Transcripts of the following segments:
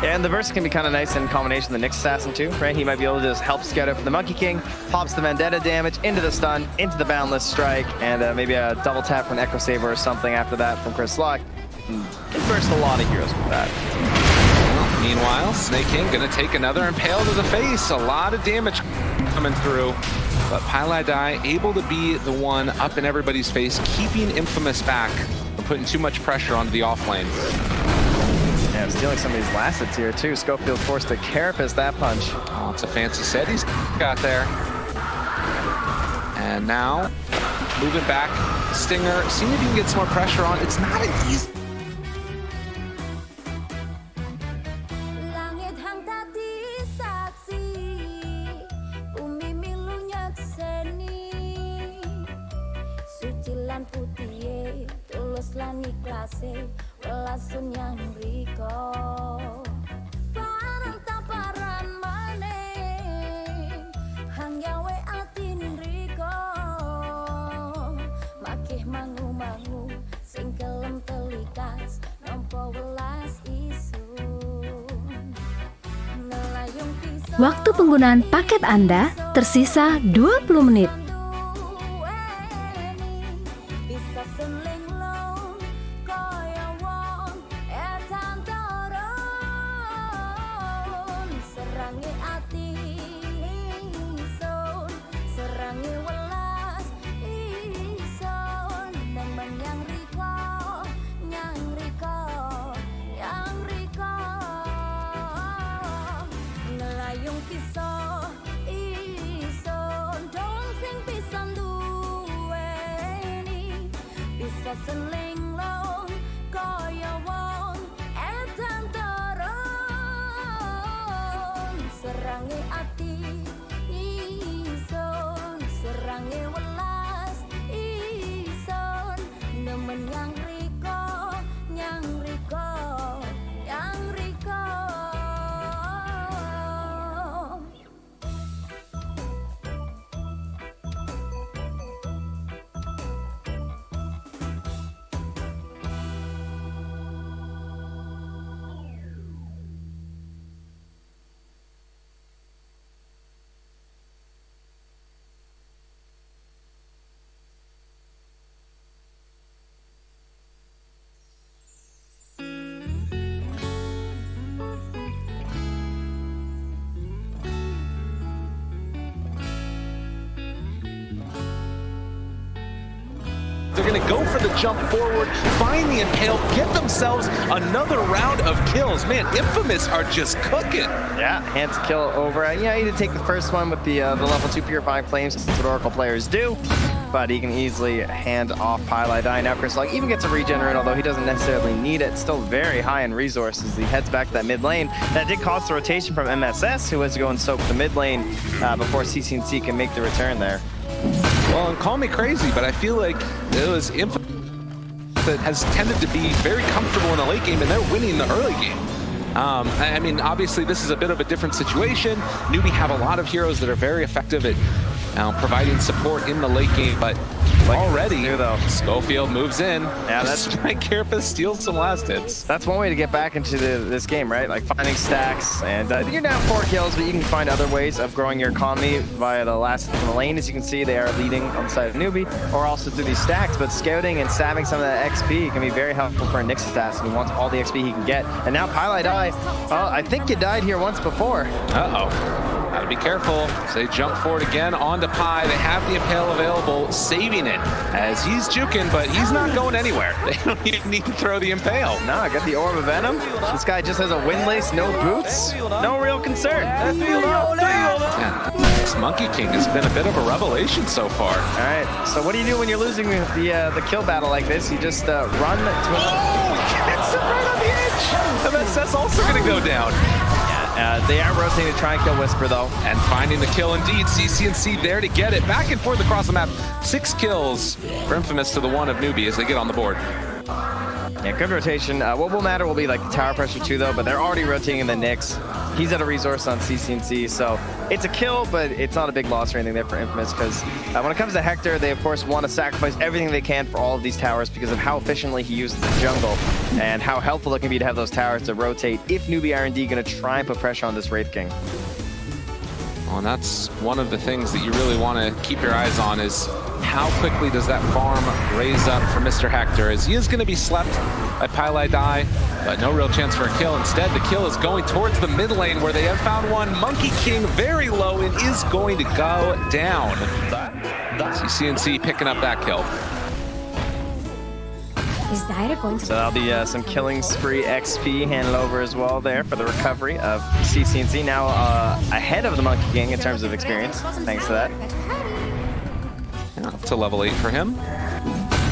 Yeah, and the burst can be kind of nice in combination with the Nyx Assassin too, right? He might be able to just help scout out for the Monkey King, pops the Vendetta damage into the stun, into the Boundless Strike, and maybe a double tap from Echo Saber or something after that from Chris Locke. Can burst a lot of heroes with that. Well, meanwhile, Snake King gonna take another Impale to the face. A lot of damage coming through. But Paladai able to be the one up in everybody's face, keeping Infamous back from putting too much pressure onto the offlane. Yeah, stealing some of these last hits here too. Schofield forced to carapace that punch. Oh, it's a fancy set he's got there. And now, moving back, Stinger, seeing if he can get some more pressure on. It's not an easy. Waktu penggunaan paket Anda tersisa 20 menit. They're going to go for the jump forward, find the Impale, get themselves another round of kills. Man, Infamous are just cooking. Yeah, hands kill over. Yeah, he did take the first one with the level 2 Purifying Flames. That's what Oracle players do. But he can easily hand off Paladai. Now Chris Locke even gets a regenerate, although he doesn't necessarily need it. Still very high in resources. He heads back to that mid lane. That did cost the rotation from MSS, who has to go and soak the mid lane before CCNC can make the return there. Well, and call me crazy, but I feel like it was Infamous that has tended to be very comfortable in the late game, and they're winning the early game. I mean, obviously, this is a bit of a different situation. Newbie have a lot of heroes that are very effective at providing support in the late game, but already, Schofield moves in. Yeah, that's Mike Carapace steals some last hits. That's one way to get back into this game, right? Like finding stacks, and you're down 4 kills, but you can find other ways of growing your economy via the last in the lane. As you can see, they are leading on the side of Newbie, or also through these stacks. But scouting and stabbing some of that XP can be very helpful for a Nyx Assassin who wants all the XP he can get. And now Paladai, I think you died here once before. Gotta be careful. So they jump forward again onto Pi. They have the Impale available, saving it as he's juking, but he's not going anywhere. They don't even need to throw the Impale. No, I got the Orb of Venom. This guy just has a windlace, no boots, no real concern. Yeah, this Monkey King has been a bit of a revelation so far. All right, so what do you do when you're losing the kill battle like this? You just run to gets it right on the edge. MSS also gonna go down. They are rotating to try and kill Whisper, though. And finding the kill indeed. CCNC there to get it. Back and forth across the map. 6 kills for Infamous to the 1 of Newbie as they get on the board. Yeah, good rotation. What will matter will be like the tower pressure too, though, but they're already rotating in the Nyx. He's at a resource on CC&C, so it's a kill, but it's not a big loss or anything there for Infamous, because when it comes to Hector, they of course want to sacrifice everything they can for all of these towers because of how efficiently he uses the jungle and how helpful it can be to have those towers to rotate if newbie R&D going to try and put pressure on this Wraith King. Well, and that's one of the things that you really want to keep your eyes on is how quickly does that farm raise up for Mr. Hector, as he is going to be slept by Pylai Die, but no real chance for a kill. Instead, the kill is going towards the mid lane where they have found one. Monkey King very low and is going to go down. CC&C picking up that kill. Is So that'll be some killing spree XP handed over as well there for the recovery of CC&C. Now ahead of the Monkey King in terms of experience, thanks to that. Up to level 8 for him.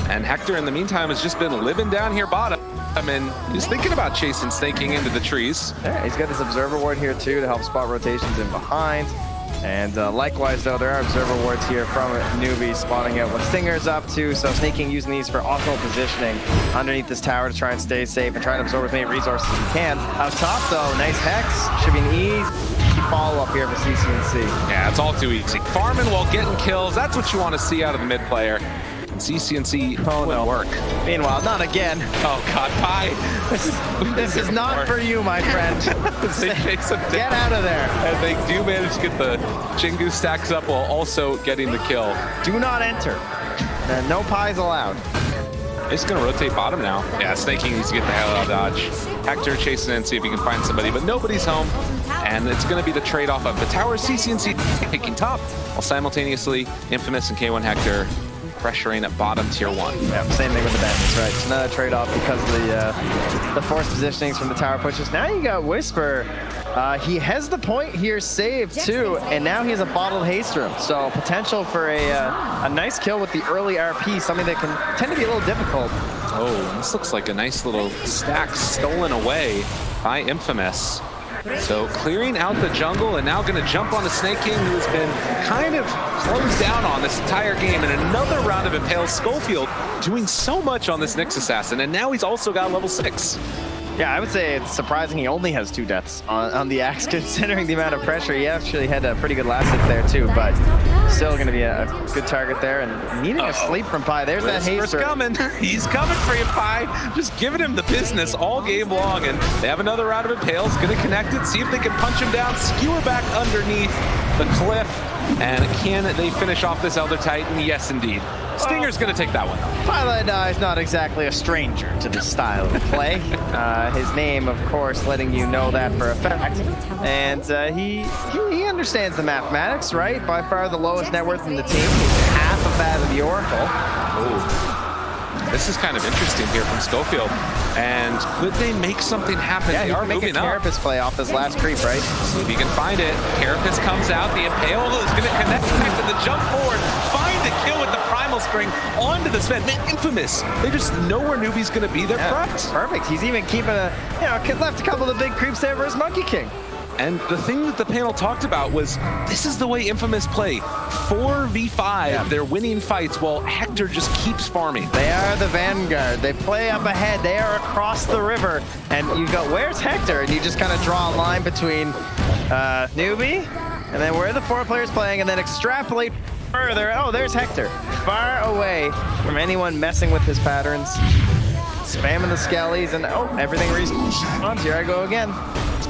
And Hector, in the meantime, has just been living down here bottom. And he's thinking about chasing, snaking into the trees. Yeah, he's got this Observer Ward here, too, to help spot rotations in behind. And likewise, though, there are Observer Wards here from newbies spotting out what Stinger's up to. So sneaking, using these for optimal positioning underneath this tower to try and stay safe and try and absorb as many resources as you can. Out top, though, nice Hex. Should be an easy follow-up here for CC&C. Yeah, it's all too easy. Farming while getting kills, that's what you want to see out of the mid player. And CC&C would work. Meanwhile, not again. Oh, God, bye. This is not for you, my friend. Get out of there. And they do manage to get the Jingu stacks up while also getting the kill. Do not enter. No pies allowed. He's going to rotate bottom now. Yeah, snaking needs to get the hell out of Dodge. Hector chasing in, see if he can find somebody, but nobody's home. And it's going to be the trade-off of the tower, CC&C taking top, while simultaneously Infamous and K1 Hector pressuring at bottom tier 1. Yeah, same thing with the bandits, right? It's another trade-off because of the forced positionings from the tower pushes. Now you got Whisper. He has the point here saved too, and now he has a bottled haste room. So potential for a nice kill with the early RP, something that can tend to be a little difficult. Oh, this looks like a nice little stack stolen away by Infamous. So clearing out the jungle and now going to jump on the Snake King, who has been kind of closed down on this entire game. And another round of Impale. Schofield doing so much on this Nyx Assassin, and now he's also got level 6. Yeah, I would say it's surprising he only has 2 deaths on the axe, considering the amount of pressure. He actually had a pretty good last hit there too, but still going to be a good target there. And needing a sleep from Pi. There's that haste. Coming. He's coming for you, Pi. Just giving him the business all game long. And they have another round of Impales. Going to connect it, see if they can punch him down, skewer back underneath the cliff. And can they finish off this Elder Titan? Yes, indeed. Stinger's going to take that one. Pylai is not exactly a stranger to this style of play. His name, of course, letting you know that for a fact. And he understands the mathematics, right? By far the lowest net worth in the team. He's half of that of the Oracle. Ooh. This is kind of interesting here from Schofield. And could they make something happen? Yeah, they are make a Carapace play off this last creep, right? See if he can find it. Carapace comes out. The Impale is going to connect back to the jump forward. Find the kill with the Primal String onto the Sven. Man, Infamous. They just know where newbie's going to be. They're prepped. Perfect. He's even keeping left a couple of the big creeps there for his Monkey King. And the thing that the panel talked about was, this is the way Infamous play. 4v5, yeah. They're winning fights while Hector just keeps farming. They are the vanguard. They play up ahead. They are across the river. And you go, where's Hector? And you just kind of draw a line between newbie, and then where are the 4 players playing, and then extrapolate further. Oh, there's Hector. Far away from anyone messing with his patterns. Spamming the skellies, and oh, everything responds. Here I go again.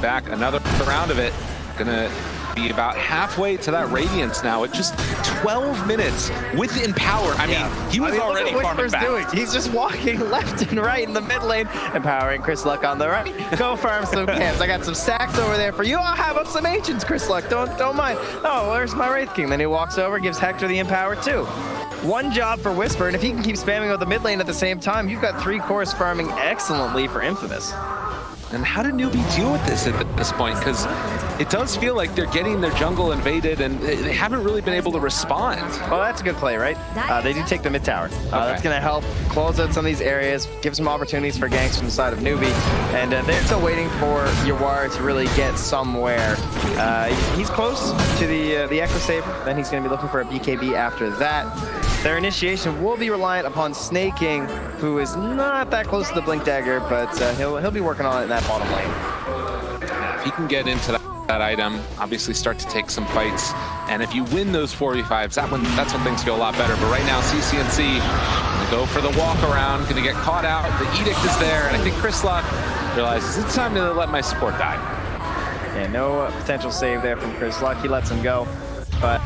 Back another round of it. Gonna be about halfway to that Radiance now at just 12 minutes with Empower. I mean, he was already farming back. He's just walking left and right in the mid lane, empowering Chris Luck on the right. Go farm some camps. I got some stacks over there for you. Oh, how about some ancients, Chris Luck? Don't mind. Oh, where's my Wraith King? Then he walks over, gives Hector the Empower too. One job for Whisper, and if he can keep spamming out the mid lane at the same time, you've got 3 cores farming excellently for Infamous. And how did newbie deal with this at this point? Because it does feel like they're getting their jungle invaded and they haven't really been able to respond. Well, that's a good play, right? They do take the mid tower. That's going to help close out some of these areas, give some opportunities for ganks from the side of newbie. And they're still waiting for Yawar to really get somewhere. He's close to the Echo Saber. Then he's going to be looking for a BKB after that. Their initiation will be reliant upon Snaking, who is not that close to the Blink Dagger, but he'll be working on it in that bottom lane. If he can get into that item, obviously start to take some fights, and if you win those 4v5s, that's when things feel a lot better. But right now, CCNC gonna go for the walk around, gonna get caught out. The edict is there, and I think Chryslok realizes it's time to let my support die. Yeah, no potential save there from Chryslok. He lets him go. But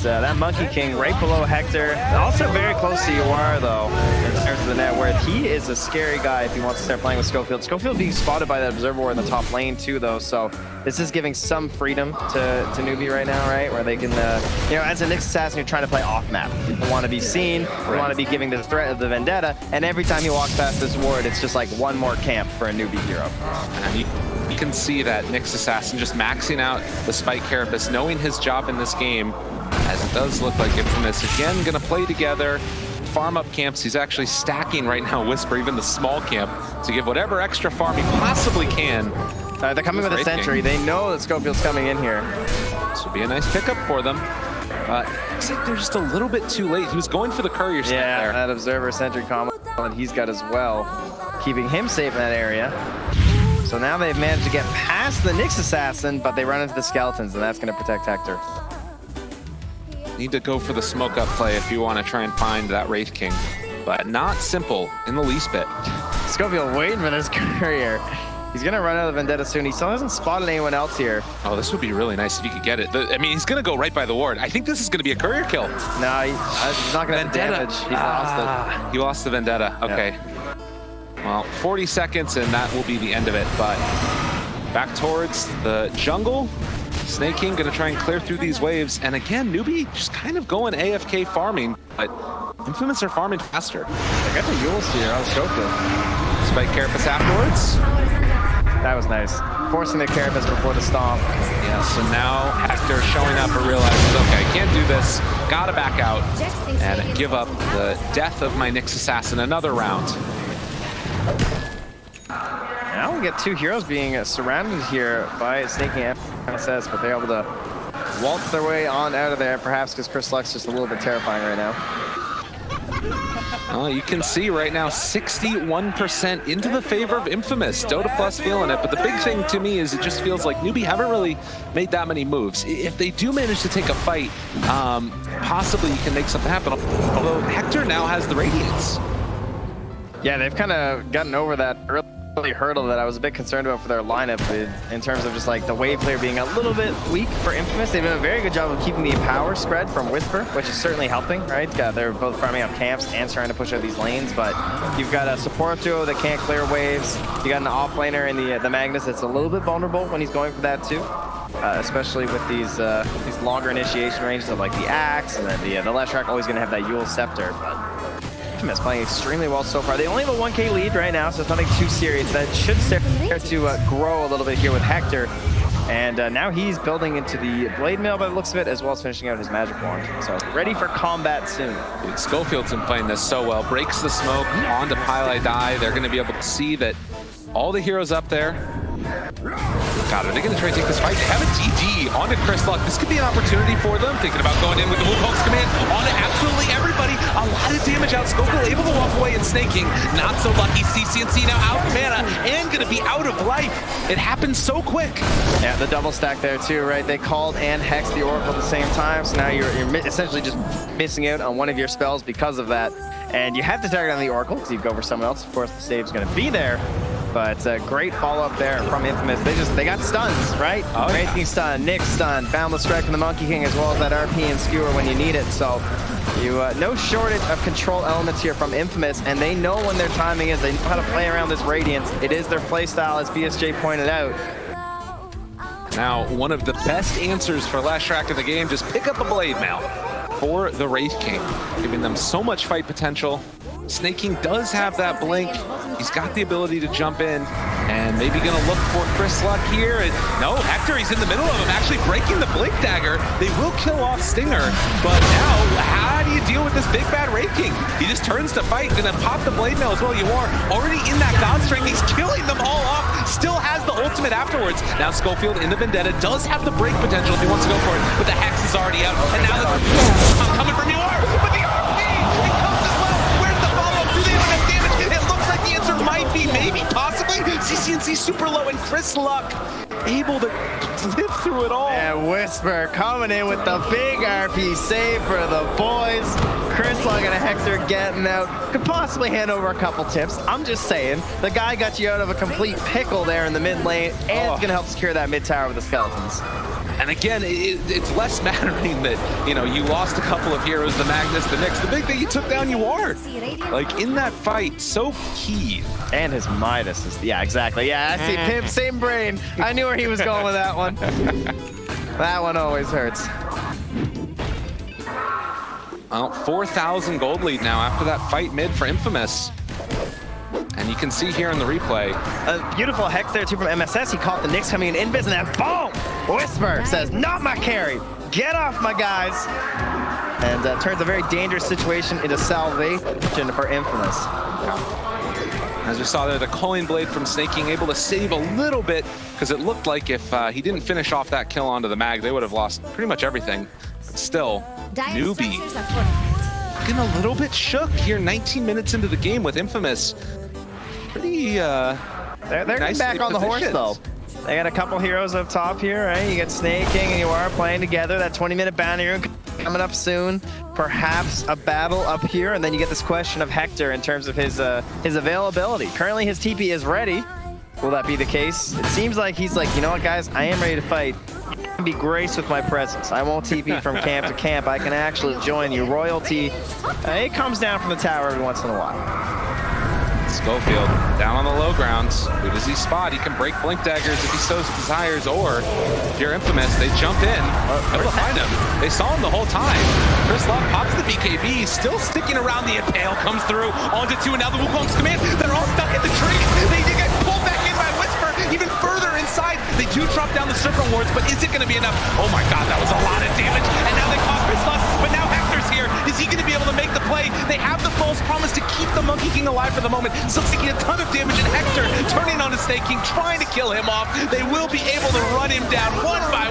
that Monkey King right below Hector, also very close to Yuar though, in terms of the net worth. He is a scary guy if he wants to start playing with Schofield. Schofield being spotted by that Observer in the top lane too though, so this is giving some freedom to Newbie right now, right? Where they can, you know, as a Nyx assassin, you're trying to play off map. People want to be seen, you want to be giving the threat of the Vendetta, and every time you walk past this ward, it's just like one more camp for a Newbie hero. And you can see that Nyx assassin just maxing out the Spike Carapace, knowing his job in this game, as it does look like Infamous again going to play together, farm up camps. He's actually stacking right now Whisper, even the small camp, to give whatever extra farm he possibly can. They're coming with a sentry. They know that Schofield's coming in here. This would be a nice pickup for them. Looks like they're just a little bit too late. He was going for the courier step there. Yeah, that Observer sentry combo that he's got as well, keeping him safe in that area. So now they've managed to get past the Nyx assassin, but they run into the skeletons, and that's going to protect Hector. Need to go for the smoke up play if you want to try and find that Wraith King, but not simple in the least bit. Schofield waiting for this courier. He's going to run out of the Vendetta soon. He still hasn't spotted anyone else here. Oh, this would be really nice if he could get it. I mean, he's going to go right by the ward. I think this is going to be a courier kill. No, he's not going to have damage. He lost it. He lost the Vendetta. Okay. Yeah. Well, 40 seconds, and that will be the end of it. But back towards the jungle. Snake King going to try and clear through these waves. And again, Newbie just kind of going AFK farming. But Infamous are farming faster. They got the Yules here on Schofield. Spike Carapace afterwards. That was nice. Forcing the Carapace before the stomp. Yeah, so now Hector showing up and realizes, okay, can't do this. Gotta back out and give up the death of my Nyx assassin another round. Now we get two heroes being surrounded here by Snake and MSS, but they're able to waltz their way on out of there, perhaps because Chryslok's just a little bit terrifying right now. Well, you can see right now 61% into the favor of Infamous. Dota Plus feeling it, but the big thing to me is it just feels like Newbie haven't really made that many moves. If they do manage to take a fight, possibly you can make something happen. Although Hector now has the Radiance. Yeah, they've kind of gotten over that early hurdle that I was a bit concerned about for their lineup in terms of just like the wave clear being a little bit weak for Infamous. They've done a very good job of keeping the power spread from Whisper, which is certainly helping, right? They're both farming up camps and trying to push out these lanes, but you've got a support duo that can't clear waves. You got an off laner in the Magnus that's a little bit vulnerable when he's going for that too. Especially with these longer initiation ranges of like the Axe, and then the Leshrac always going to have that Yule Scepter. But Infamous playing extremely well so far. They only have a 1K lead right now, so it's nothing too serious. That should start to grow a little bit here with Hector. And now he's building into the Blade Mail by the looks of it, as well as finishing out his Magic Wand. So ready for combat soon. Dude, Schofield's been playing this so well. Breaks the smoke onto Pylai Die. They're going to be able to see that all the heroes up there. God, are they going to try to take this fight? They have a DD onto Chryslok. This could be an opportunity for them. Thinking about going in with the Wukong's command onto absolutely everybody. A lot of damage out. Schofield able to walk away and Snake King. Not so lucky. CCNC now out of mana and going to be out of life. It happened so quick. Yeah, the double stack there too, right? They called and hexed the Oracle at the same time. So now you're essentially just missing out on one of your spells because of that. And you have to target on the Oracle because you go for someone else. Of course, the save's going to be there. But great follow-up there from Infamous. They got stuns, right? Oh, Wraith King stun, Nyx stun, Boundless Strike from the Monkey King, as well as that RP and Skewer when you need it. So you no shortage of control elements here from Infamous, and they know when their timing is. They know how to play around this Radiance. It is their play style, as BSJ pointed out. Now, one of the best answers for Leshrac in the game, just pick up a Blade Mail for the Wraith King, giving them so much fight potential. Snake King does have that blink. He's got the ability to jump in and maybe going to look for Chryslok here. And no, Hector, he's in the middle of him, actually breaking the blink dagger. They will kill off Stinger, but now how do you deal with this big bad Wraith King? He just turns to fight, gonna pop the Blade Mail as well. You are already in that God String. He's killing them all off. Still has the ultimate afterwards. Now Schofield in the Vendetta does have the break potential if he wants to go for it, but the Hex is already out. And now the coming from you are, but the RP see super low, and Chris Luck able to live through it all. And Whisper coming in with the big RP save for the boys. Chris Luck and Hector getting out. Could possibly hand over a couple tips. I'm just saying, the guy got you out of a complete pickle there in the mid lane, and it's gonna help secure that mid tower with the skeletons. And again, it's less mattering that, you know, you lost a couple of heroes, the Magnus, the Nyx. The big thing, you took down you are. Like, in that fight, so key. And his Midas is, yeah, exactly. Yeah, I see Pimp, same brain. I knew where he was going with that one. That one always hurts. Well, 4,000 gold lead now after that fight mid for Infamous. And you can see here in the replay. A beautiful hex there too from MSS. He caught the Nyx coming in biz, and then boom! Whisper says, not my carry. Get off my guys. And turns a very dangerous situation into salvation for Infamous. As we saw there, the Culling Blade from Snaking able to save a little bit, because it looked like if he didn't finish off that kill onto the Mag, they would have lost pretty much everything. But still, Newbie looking a little bit shook here 19 minutes into the game with Infamous. Pretty they're getting back on the horse though. They got a couple heroes up top here, right? You got Snaking and you are playing together. That 20-minute banner coming up soon. Perhaps a battle up here, and then you get this question of Hector in terms of his availability. Currently his TP is ready. Will that be the case? It seems like he's like, you know what guys, I am ready to fight. I can be graced with my presence. I won't TP from camp to camp. I can actually join you. Royalty, it comes down from the tower every once in a while. Schofield down on the low grounds. Who does he spot? He can break blink daggers if he so desires, or if you're Infamous, they jump in. Able to find him. They saw him the whole time. Chris Luck pops the BKB, still sticking around the Impale, comes through onto two, and now the Wukong's command. They're all stuck in the trees. They get pulled back in by Whisper, even further inside. They do drop down the circle wards, but is it going to be enough? Oh my god, that was a lot of damage. And now they caught Chris Luck, but now Hector's here. Is he going to be able to make the play? They have the false promise to keep the Monkey King alive for the moment. Still taking a ton of damage, and Hector turning on the Snake King, trying to kill him off. They will be able to run him down one by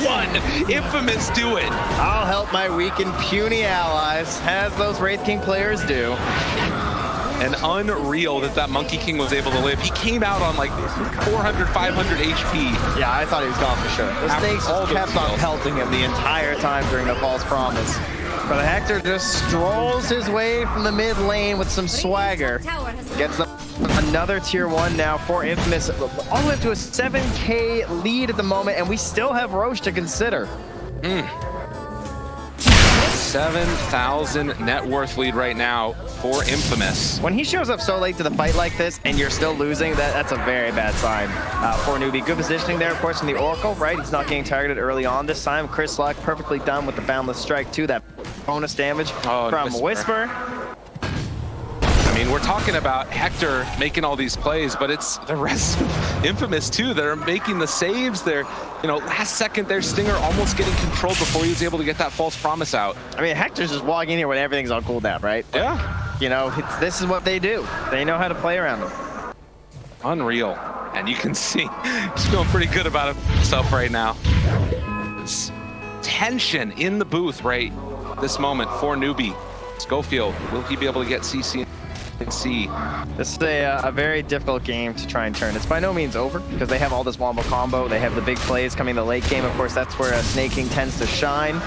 one. Infamous do it. I'll help my weak and puny allies, as those Wraith King players do. And unreal that Monkey King was able to live. He came out on like 400, 500 HP. Yeah, I thought he was gone for sure. The Snakes just kept on pelting him the entire time during the false promise. But Hector just strolls his way from the mid lane with some swagger. Gets another tier 1 now for Infamous. All the way up to a 7K lead at the moment, and we still have Roche to consider. 7,000 net worth lead right now for Infamous. When he shows up so late to the fight like this and you're still losing, that's a very bad sign for Newbie. Good positioning there, of course, from the Oracle, right? He's not getting targeted early on this time. Chris Luck perfectly done with the Boundless Strike too. That bonus damage from Whisper. I mean, we're talking about Hector making all these plays, but it's the rest of Infamous too that are making the saves. They're, you know, last second their Stinger almost getting controlled before he was able to get that false promise out. I mean, Hector's just walking in here when everything's on cooldown, right? Yeah. You know, this is what they do. They know how to play around him. Unreal. And you can see he's feeling pretty good about himself right now. It's tension in the booth right this moment for Newbie. Schofield, will he be able to get CC and C? This is a very difficult game to try and turn. It's by no means over because they have all this wombo combo. They have the big plays coming in the late game. Of course, that's where Snake King tends to shine.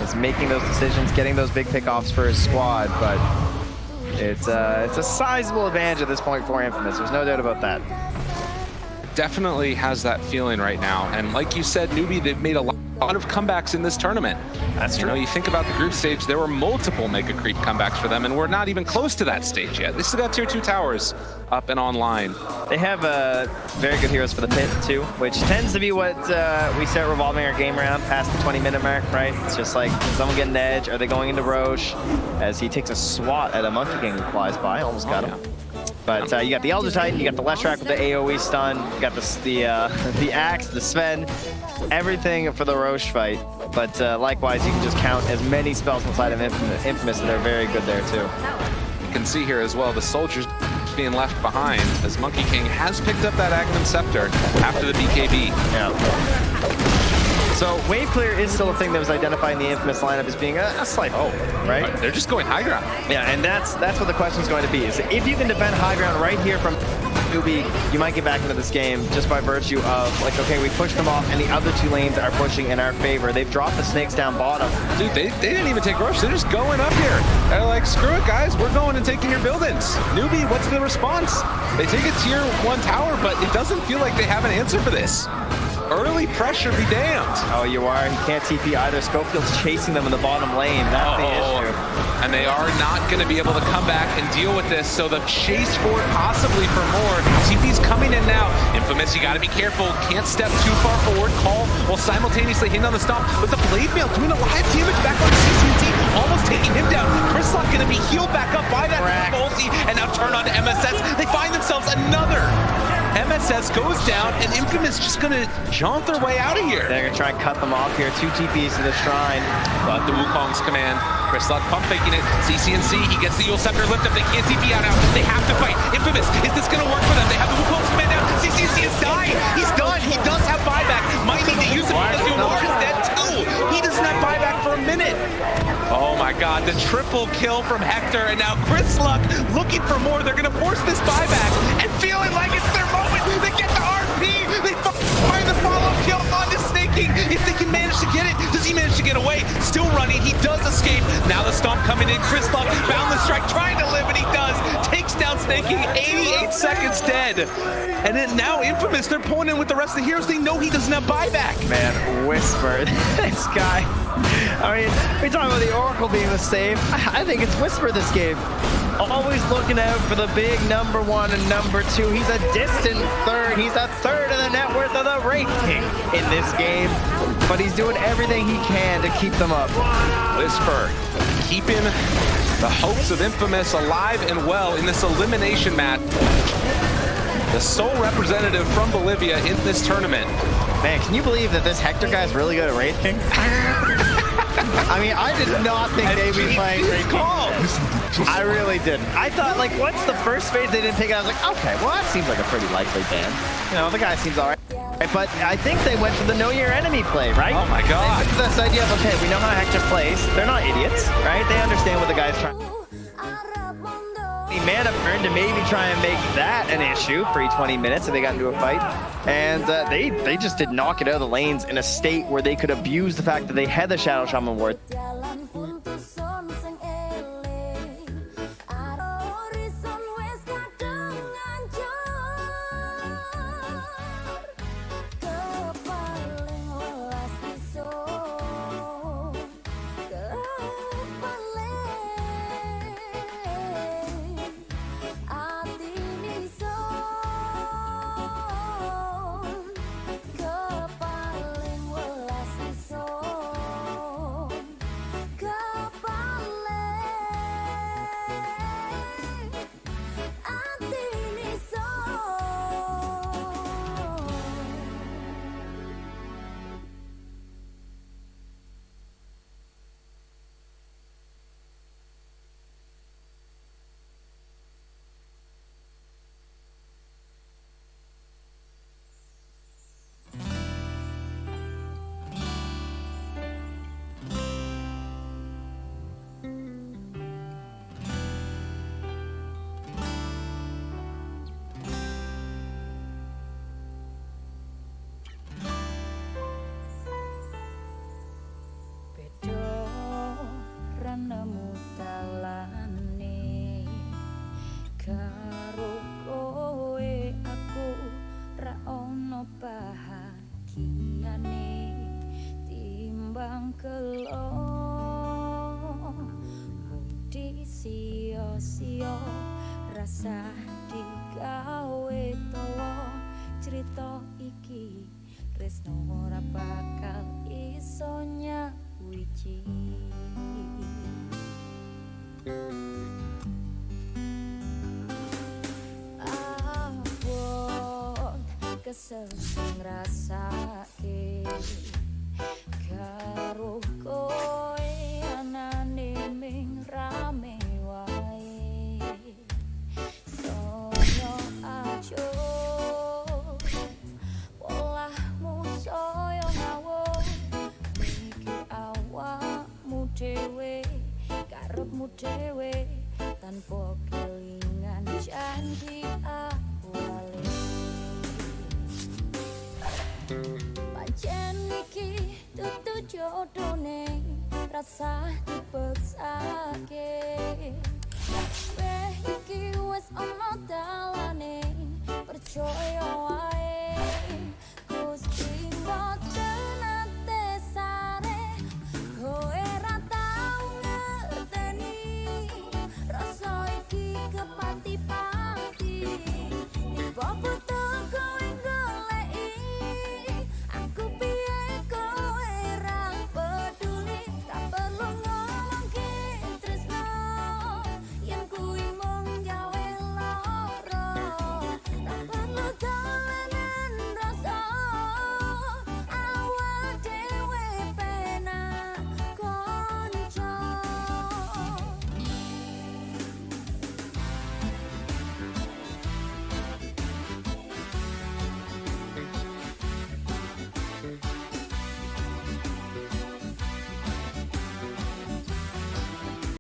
Is making those decisions, getting those big pickoffs for his squad, but it's a sizable advantage at this point for Infamous. There's no doubt about that. Definitely has that feeling right now. And like you said, Newbie, they've made a lot of comebacks in this tournament. That's true. You know, you think about the group stage, there were multiple Mega Creep comebacks for them, and we're not even close to that stage yet. They still got tier 2 towers up and online. They have very good heroes for the pit too, which tends to be what we start revolving our game around past the 20-minute mark, right? It's just like, someone getting an edge? Are they going into Roche? As he takes a swat at a Monkey King who flies by, almost got him. But you got the Elder Titan, you got the Leshrac with the AoE stun, you got the Axe, the Sven, everything for the Roche fight. But likewise, you can just count as many spells inside of Infamous, and they're very good there too. You can see here as well, the soldiers being left behind as Monkey King has picked up that Agnum Scepter after the BKB. Yeah. So wave clear is still a thing that was identified in the Infamous lineup as being a slight hope, right? They're just going high ground. Yeah, and that's what the question is going to be. Is if you can defend high ground right here from newbie, you might get back into this game just by virtue of, like, okay, we pushed them off and the other two lanes are pushing in our favor. They've dropped the snakes down bottom. Dude, they didn't even take rush. They're just going up here. They're like, screw it, guys. We're going and taking your buildings. Newbie, what's the response? They take a tier 1 tower, but it doesn't feel like they have an answer for this. Early pressure be damned. Oh, you are. He can't TP either. Schofield's chasing them in the bottom lane. That's the issue. And they are not going to be able to come back and deal with this. So the chase for it, possibly for more. TP's coming in now. Infamous, you got to be careful. Can't step too far forward. Call while simultaneously hitting on the stomp. But the blade mail doing a live damage back on CCT, almost taking him down. Chrislock going to be healed back up by that ulti, and now turn on to MSS. They find themselves another. MSS goes down, and Infamous just gonna jaunt their way out of here. They're gonna try and cut them off here. 2 TPs to the shrine. But the Wukong's command. Chrislock pump faking it. CCNC, he gets the Yule Scepter lift up. They can't TP out now. They have to fight. Infamous, is this gonna work for them? They have the Wukong's command now. CCNC is dying. He's done. He does have buyback. Might need to use it because Dumour is dead too. He doesn't have buyback for a minute. Oh my god, the triple kill from Hector, and now Chrislock looking for more. They're gonna force this buyback and feeling like it's their moment. They get the RP. They find the follow kill onto Snaking. If they can manage to get it, does he manage to get away? Still running. He does escape. Now the stomp coming in. Chrislock bound the strike, trying to live, and he does. Takes down Snaking. 88 seconds dead. And then now Infamous, they're pulling in with the rest of the heroes. They know he doesn't have buyback. Man, Whisper, this guy. I mean, we talk about the Oracle being the save. I think it's Whisper this game. Always looking out for the big number 1 and number 2. He's a distant third. He's a third of the net worth of the ranking in this game. But he's doing everything he can to keep them up. Whisper keeping the hopes of Infamous alive and well in this elimination match. The sole representative from Bolivia in this tournament. Man, can you believe that this Hector guy's really good at Wraith King? I mean, I did not think they'd be playing Wraith King. I really didn't. I thought, like, once the first phase they didn't take it, I was like, okay, well, that seems like a pretty likely ban. You know, the guy seems all right. But I think they went for the know your enemy play, right? Oh my god. They this idea of, okay, we know how Hector plays. They're not idiots, right? They understand what the guy's trying. Mana burn to maybe try and make that an issue for 20 minutes if they got into a fight. And they just did knock it out of the lanes in a state where they could abuse the fact that they had the Shadow Shaman ward. Rasa digawe towo cerita iki tresno ora bakal iso nyawiji. Abot kesel ngrasake karo koe anane ming rame wae. Soyo ajo polahmu soyo ngawur kan diawali. Pancen iki tutu jodone rasa dipeksake. Kabeh iki wis ana dalane percaya